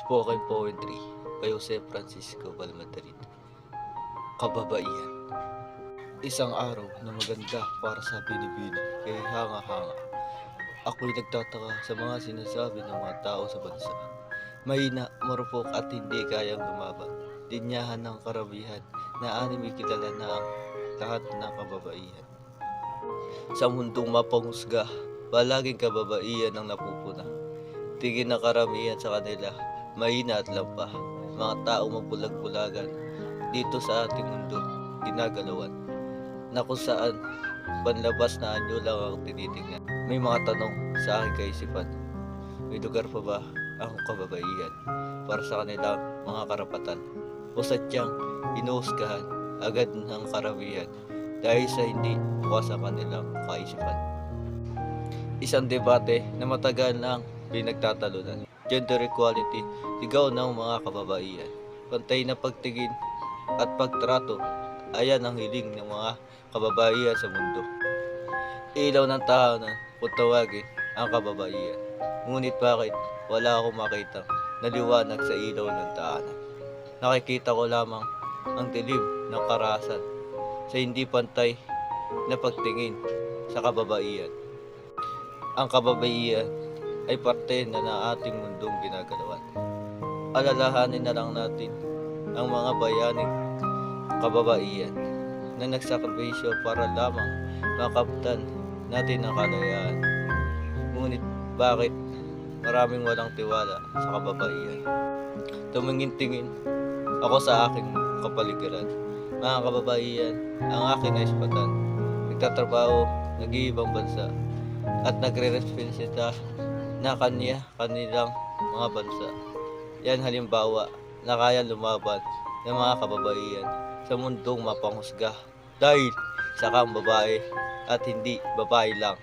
Spoken Poetry by Jose Francisco Valmadrid. Kababaihan. Isang araw na maganda para sa binibini kay hanga-hanga. Ako'y nagtataka sa mga sinasabi ng mga tao sa bansa. Mahina, marupok at hindi kayang lumaban. Linyahan ng karamihan na anime kilala na ang lahat ng kababaihan. Sa mundong mapanghusga, palaging kababaihan ang napupuna. Tingin ng karamihan sa kanila, mahina at lampa, mga taong mabulag-bulagan dito sa ating mundo, ginagalawan, na kung saan panlabas na anyo lang ang tinitingnan. May mga tanong sa aking kaisipan, may lugar pa ba ang kababaihan para sa kanilang mga karapatan? O sadyang inuhusgahan agad ng karamihan dahil sa hindi bukas sa kanilang kaisipan? Isang debate na matagal nang pinagtatalunan. Gender equality, ligaw ng mga kababaihan. Pantay na pagtingin at pagtrato, ayan ang hiling ng mga kababaihan sa mundo. Ilaw ng tahanan kung tawagin ang kababaihan. Ngunit bakit wala akong makita na liwanag sa ilaw ng tahanan? Nakikita ko lamang ang dilim ng karahasan sa hindi pantay na pagtingin sa kababaihan. Ang kababaihan ay parte na ng ating mundong ginagalawan. Alalahanin na lang natin ang mga bayaning kababaihan na nagsakripisyo para lamang makamtan natin ang kalayaan. Ngunit bakit maraming walang tiwala sa kababaihan? Tumingin-tingin ako sa aking kapaligiran. Mga kababaihan, ang aking naispatan, nagtatrabaho, nag-iibang bansa, at nagre-responsibilidad na kanilang mga bansa. Yan halimbawa na kaya lumaban ng mga kababaihan sa mundong mapanghusga dahil sa kang babae at hindi babae lang.